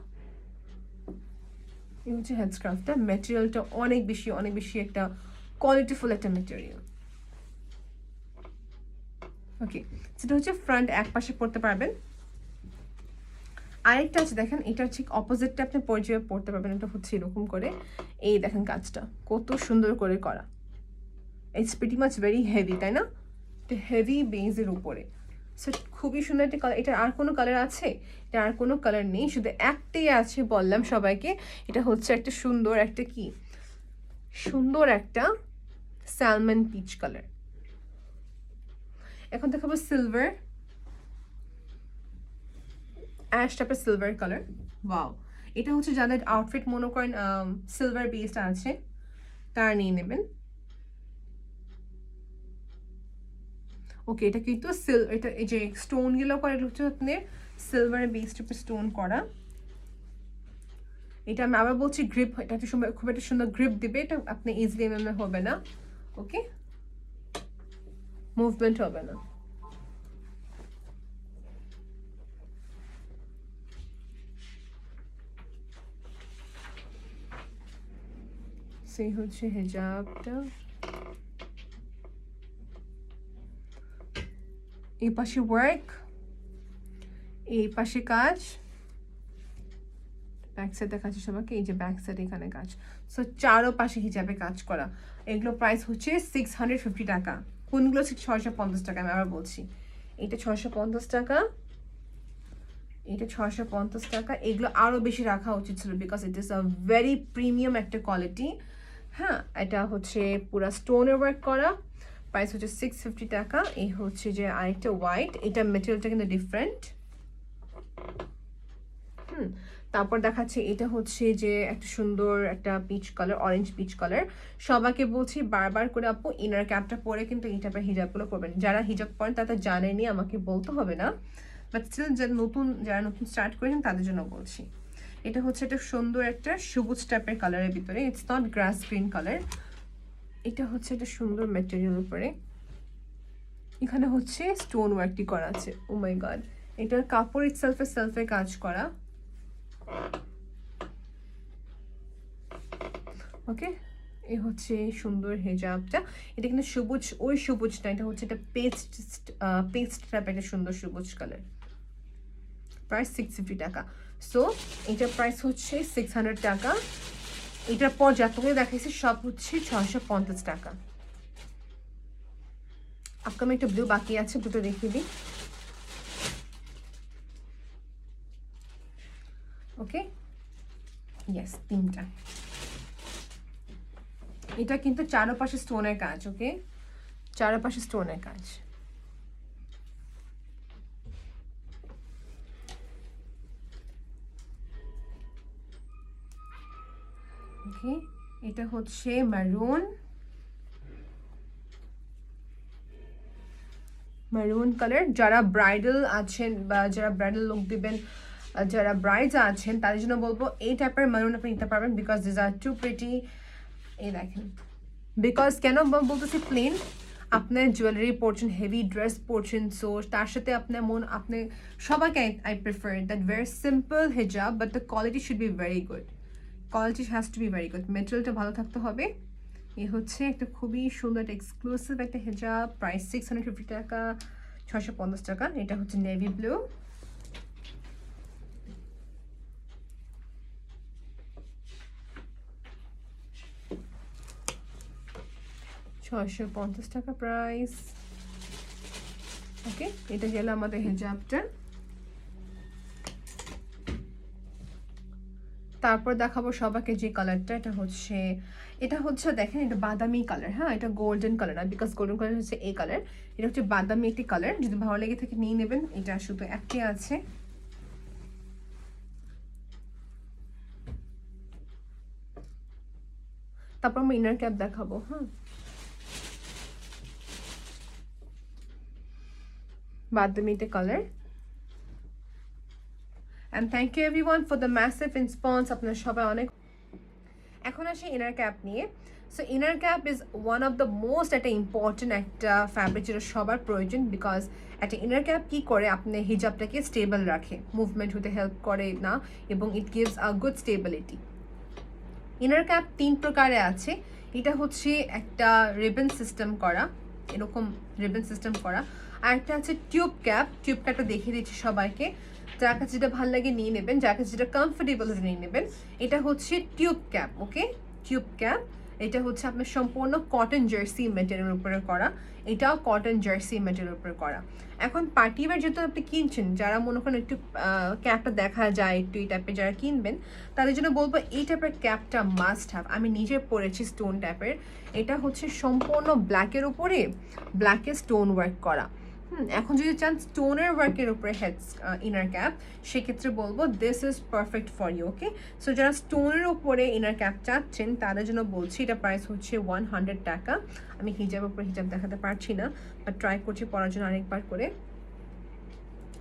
এই হচ্ছে হেডস্কার্ফটা, ম্যাটেরিয়ালটা অনেক বেশি একটা কোয়ালিটিফুল একটা ম্যাটেরিয়াল। ওকে, সেটা হচ্ছে ফ্রন্ট এক পাশে পড়তে পারবেন। আরেকটা আছে দেখেন, এটার ঠিক অপোজিটটা আপনি পর্যায়ে পড়তে পারবেন। এটা হচ্ছে এরকম করে, এই দেখেন কাজটা কত সুন্দর করে করা। It's pretty much very heavy, তাই না? হেভি বেজের উপরে, সো খুবই সুন্দর একটা কালার। এটা আর কোনো কালার আছে? এটা আর কোনো কালার নেই, শুধু একটাই আছে বললাম সবাইকে। এটা হচ্ছে একটা সুন্দর একটা কি সুন্দর একটা স্যালমন পিচ কালার। এখন দেখাবো সিলভার, অ্যাশ টাইপের সিলভার কালার। ওয়াও, এটা হচ্ছে যাদের আউটফিট মনে করেন সিলভার বেসড আছে তারা নিয়ে নেবেন। ওকে, এটা কিন্তু এটা এই যে স্টোনগুলো করা, এটা হচ্ছে আপনার সিলভারের বেস টাইপের স্টোন করা। এটা আমি আবার বলছি গ্রিপ, এটা খুব একটা সুন্দর গ্রিপ দিবে, এটা আপনি ইজিলি এমএমএ হবে না। ওকে, মুভমেন্ট হবে না। সেই হচ্ছে হিজাবটা। এই পাশে ওয়ার্ক, এই পাশে কাজ, ব্যাক সাইড দেখাচ্ছি সবাইকে, এই যে ব্যাক সাইড এখানে কাজ। সো চারো পাশে হিজাবে কাজ করা। এগুলো প্রাইস হচ্ছে 650 টাকা। কোনগুলো 650 টাকা আমি আবার বলছি, এটা 650 টাকা, এটা 650 টাকা। এগুলো আরও বেশি রাখা উচিত ছিল, because it is a very premium একটা কোয়ালিটি। হ্যাঁ, এটা হচ্ছে পুরো স্টোনের ওয়ার্ক করা, প্রাইস হচ্ছে 650 টাকা। এই হচ্ছে যে আরেকটা হোয়াইট, এটা মেটেরিয়ালটা কিন্তু ডিফারেন্ট। তারপর দেখাচ্ছে এটা হচ্ছে যে একটা সুন্দর একটা peach colour, orange peach colour. সবাইকে বলছি বারবার করে আপু ইনার ক্যাপটা পরে কিন্তু এই টাইপের হিজাবগুলো পরবেন। যারা হিজাব পরেন তারা জানেনি, আমাকে বলতে হবে না, বাট স্টিল যারা নতুন স্টার্ট করেছেন তাদের জন্য বলছি। এটা হচ্ছে একটা সুন্দর একটা সবুজ টাইপের কালারের ভিতরে, it's not glass green colour. এটা হচ্ছে একটা সুন্দর ম্যাটেরিয়াল উপরে, এখানে হচ্ছে স্টোন ওয়ার্কটি করা আছে। ও মাই গড, এটার কাপড় সেলফে কাজ করা। ওকে, এই হচ্ছে সুন্দর হিজাবটা। এটা কিন্তু সবুজ, ওই সবুজটা, এটা হচ্ছে একটা পেস্ট টাইপের একটা সুন্দর সবুজ কালার। প্রাইস 650 টাকা। সো এটার প্রাইস হচ্ছে 600 টাকা। এটার পর যতগুলো দেখাইছি সব হচ্ছে 650 টাকা। আপকামিং একটা ব্লু বাকি আছে, দুটো দেখিয়ে দিই। ওকে, ইয়েস, তিনটা। এটা কিন্তু চারপাশে স্টোনের কাজ। ওকে, চারপাশে স্টোনের কাজ। ওকে, এটা হচ্ছে মারুন কালার। যারা ব্রাইডাল আছেন বা যারা ব্রাইডাল লুক দিবেন, যারা ব্রাইডস আছেন তাদের জন্য বলবো এই টাইপের মারুন আপনি নিতে পারবেন, because this are too pretty. এই দেখেন, বিকজ কেন বলতেছি প্লেন, আপনার জুয়েলারি পরছেন, হেভি ড্রেস পরছেন, সো তার সাথে আপনার আপনি সবাইকে I prefer that very simple hijab, but the quality should be very good. Quality has to be very good, মেটেরিয়ালটা ভালো থাকতে হবে। এ হচ্ছে একটা খুবই সুন্দর একটা এক্সক্লুসিভ একটা হিজাব, প্রাইস 650 টাকা, 650 টাকা। এটা হচ্ছে নেভি ব্লু। টাকা প্রাইস। ওকে, এটা গেল আমাদের হিজাবটা। তারপর দেখাবো সবাইকে যে কালারটা, এটা হচ্ছে দেখেন, এটা বাদামি কালার। হ্যাঁ, এটা গোল্ডেন কালার না, বিকজ গোল্ডেন কালার হচ্ছে এই কালার। এটা হচ্ছে বাদামি একটি কালার, যদি ভালো লেগে থাকে নিয়ে নেবেন। এটা শুধু একটি আছে। তারপর আমি ইনার ক্যাপ দেখাবো। হ্যাঁ, বাদামিতে colour. And thank you everyone for the massive response. আপনারা সবাই অনেক। এখন আসি ইনার ক্যাপ নিয়ে। So inner cap is one of the most একটা ইম্পর্টেন্ট একটা ফ্যাব্রিক, যেটা সবার প্রয়োজন, বিকজ একটা ইনার ক্যাপ কী করে আপনি হিজাবটাকে স্টেবল রাখে, মুভমেন্ট হতে হেল্প করে না, এবং it gives a good stability. Inner cap 3 প্রকারে আছে। এটা হচ্ছে একটা রিবন সিস্টেম করা, এরকম রিবন সিস্টেম করা। আর একটা আছে টিউব ক্যাপটা দেখিয়ে দিচ্ছি সবাইকে, যার কাছে যেটা ভালো লাগে নিয়ে নেবেন, যার কাছে যেটা কমফোর্টেবল হলে নিয়ে নেবেন। এটা হচ্ছে টিউব ক্যাপ। ওকে, টিউব ক্যাপ। এটা হচ্ছে আপনার সম্পূর্ণ কটন জার্সি মেটেরিয়ালের উপরে করা, এটাও কটন জার্সি মেটেরিয়ালের উপরে করা। এখন পার্টি ওয়্যার যেহেতু আপনি কিনছেন, যারা মনে করেন একটু ক্যাপটা দেখা যায় একটু এই টাইপের যারা কিনবেন, তাদের জন্য বলবো এই টাইপের ক্যাপটা মাস্ট হ্যাভ। আমি নিজে পরেছি স্টোন টাইপের। এটা হচ্ছে সম্পূর্ণ ব্ল্যাকের উপরে ব্ল্যাকে স্টোন ওয়ার্ক করা। এখন যদি চান স্টোনের ওয়ার্কের উপরে হেড ইনার ক্যাপ, সেক্ষেত্রে বলবো this is perfect for you. Okay, so যারা স্টোনের উপরে ইনার ক্যাপ চাচ্ছেন তাদের জন্য বলছি, এটা প্রাইস হচ্ছে 100 টাকা। আমি হিজাবের উপরে হিজাব দেখাতে পারছি না, বাট ট্রাই করছি পরার জন্য আরেকবার করে।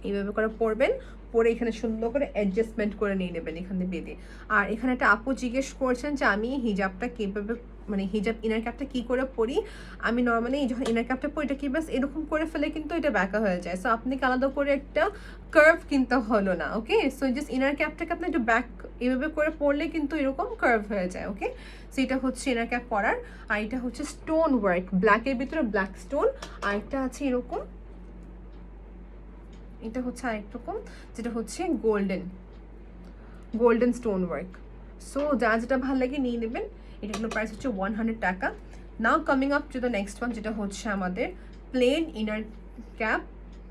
এইভাবে করে পরবেন, পরে এখানে সুন্দর করে অ্যাডজাস্টমেন্ট করে নিয়ে নেবেন এখানে বেঁধে। আর এখানে একটা আপু জিজ্ঞেস করছেন যে আমি হিজাবটা কীভাবে, মানে হিজাব ইনার ক্যাপটা কী করে পরি। আমি নর্মালি যখন ইনার ক্যাপটা পরি এটা কি বাস এরকম করে ফেলে কিন্তু এটা ব্যাকা হয়ে যায়, সো আপনাকে আলাদা করে একটা কার্ভ কিনতে হলো না। ওকে, সো জাস্ট ইনার ক্যাপটাকে আপনি একটু ব্যাক এভাবে করে পরলে কিন্তু এরকম কার্ভ হয়ে যায়। ওকে, সো এটা হচ্ছে ইনার ক্যাপ পরার। আর এটা হচ্ছে স্টোন ওয়ার্ক, ব্ল্যাকের ভিতরে ব্ল্যাক স্টোন। আর একটা আছে এরকম, এটা হচ্ছে আরেক রকম, যেটা হচ্ছে গোল্ডেন স্টোন ওয়ার্ক। সো যা যেটা ভালো লাগে নিয়ে নেবেন। এটাগুলো প্রাইস হচ্ছে 100 টাকা। নাও coming up to the next one, যেটা হচ্ছে আমাদের প্লেন ইনার ক্যাপ।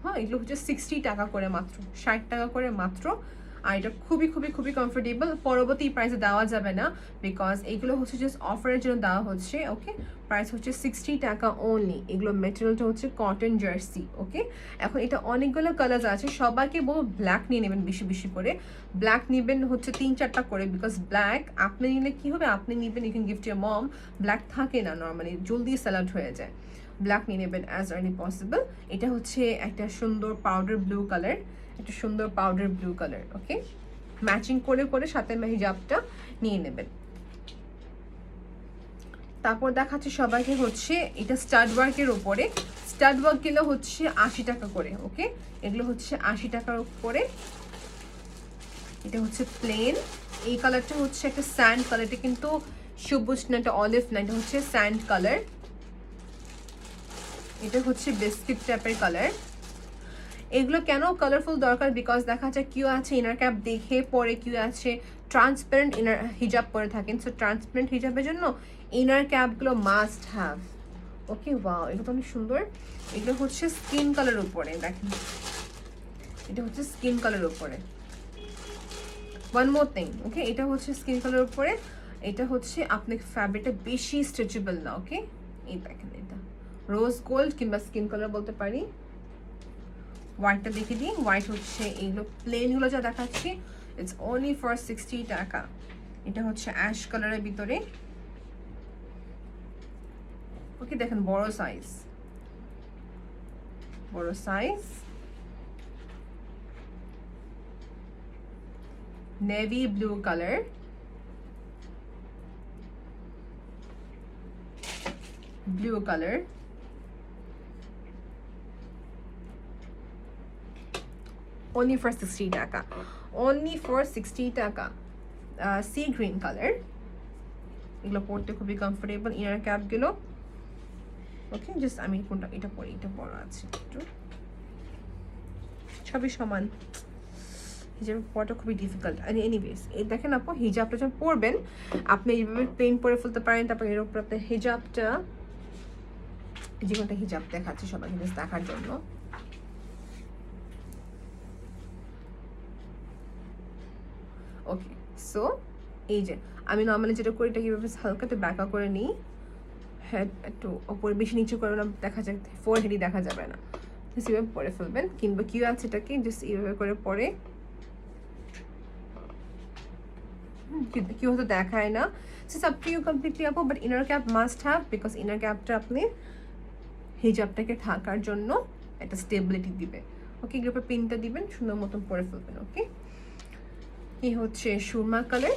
হ্যাঁ, এগুলো হচ্ছে 60 টাকা করে মাত্র, 60 টাকা করে মাত্র। আর এটা খুবই খুবই খুবই কমফোর্টেবল। পরবর্তী প্রাইসে দেওয়া যাবে না, বিকজ এইগুলো হচ্ছে জাস্ট অফারের জন্য দেওয়া হচ্ছে। ওকে, প্রাইস হচ্ছে 60 টাকা অনলি। এগুলো মেটেরিয়ালটা হচ্ছে কটন জার্সি। ওকে, এখন এটা অনেকগুলো কালার আছে, সবাইকে বলবো ব্ল্যাক নিয়ে নেবেন, বেশি বেশি করে ব্ল্যাক নেবেন হচ্ছে 3-4টা করে, বিকজ ব্ল্যাক আপনি নিলে কি হবে, আপনি নেবেন you can gift your mom. Black থাকে না নর্মালি, জলদি স্যালাড হয়ে যায়। ব্ল্যাক নিয়ে নেবেন অ্যাজ আর্লি পসিবল। এটা হচ্ছে একটা সুন্দর পাউডার ব্লু কালার, একটা সুন্দর পাউডার ব্লু কালার। ওকে, ম্যাচিং করে করে সাথে হিজাবটা নিয়ে নেবেন। তারপর দেখাচ্ছে সবাইকে হচ্ছে এটা স্টাড ওয়ার্কের ওপরে। স্টাড ওয়ার্কগুলো হচ্ছে 80 টাকা করে। ওকে, এগুলো হচ্ছে 80 টাকার উপরে। এটা হচ্ছে প্লেন, এই কালারটা হচ্ছে একটা স্যান্ড কালার, এটা কিন্তু সবুজ না, এটা অলিভ না, এটা হচ্ছে স্যান্ড কালার। এটা হচ্ছে বিস্কিট টাইপের কালার। এগুলো কেন কালারফুল দরকার, বিকজ দেখা যায় কেউ আছে ইনার ক্যাপ দেখে পরে, কেউ আছে ট্রান্সপারেন্ট ইনার হিজাব পরে থাকেন। সো ট্রান্সপারেন্ট হিজাবের জন্য ইনার ক্যাপগুলো মাস্ট হ্যাভ। ওকে, ওয়াও, এগুলো তো অনেক সুন্দর। এগুলো হচ্ছে স্কিন কালার উপরে, দেখেন এটা হচ্ছে স্কিন কালার উপরে। ওয়ান মোর থিং, ওকে, এটা হচ্ছে স্কিন কালার উপরে। এটা হচ্ছে আপনার ফ্যাব্রিকটা বেশি স্ট্রেচেবল না। ওকে, এই দেখেন এটা রোজ গোল্ড কিংবা স্কিন কালার বলতে পারি। হোয়াইটটা দেখে দিই, হোয়াইট হচ্ছে এইগুলো প্লেনগুলো যা দেখাচ্ছি, ইটস অনলি ফর 60 টাকা। এটা হচ্ছে অ্যাশ কালারের ভিতরে। ওকে, দেখেন বড় সাইজ, বড় size. Navy blue colour, blue colour, only for 60 টাকা, only for 60 টাকা। সি গ্রিন কালার, এগুলো পরতে খুবই কমফোর্টেবল ইনার ক্যাপগুলো। ওকে, জাস্ট আমি কোনটা এটা পরি, এটা বড় আছে একটু, সবই সমান। হিজাব পরাটা খুবই ডিফিকাল্ট। আর এনিওয়েজ, এই দেখেন আপু হিজাবটা যখন পরবেন আপনি এইভাবে প্লেন পরে ফেলতে পারেন। তারপর এর উপর আপনার হিজাবটা, যে কোনটা হিজাব দেখাচ্ছি সবাইকে জাস্ট দেখার জন্য। ওকে, সো এই যে আমি নর্মালি যেটা করি, এটা কীভাবে হালকা একটু ব্যাকা করে নিই, হেড একটু ওপরে বেশি নিচু করে না, দেখা যায় ফোর হেডই দেখা যাবে না, জাস্ট এইভাবে পরে ফেলবেন। কিংবা কিউ আছে এটাকে জাস্ট এইভাবে করে পরে, কেউ হয়তো দেখায় না, সো সব টু ইউ কমপ্লিটলি আপু। But inner cap must have, because inner ক্যাপটা আপনি হিজাবটাকে ঢাকার জন্য একটা স্টেবিলিটি দিবে। ওকে, এগুলোর উপর পিনটা দিবেন, সুন্দর মতন পরে ফেলবেন। ওকে, এই হচ্ছে সুরমা কালার।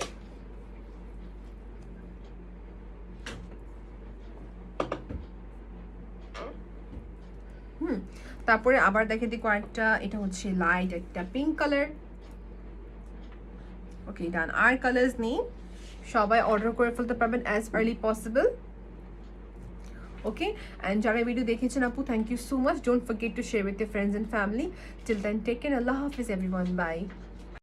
তারপরে আবার দেখে দিই কয়েকটা, এটা হচ্ছে লাইট একটা পিঙ্ক কালার। Okay, done. আর কালার্স নেই, সবাই অর্ডার করে ফেলতে পারবেন as early possible. Okay, and যারা ভিডিও দেখেছেন আপু, thank you so much. Don't forget to share with your friends and family. Till then take care, আল্লাহ হাফিজ এভরিওয়ান, বাই।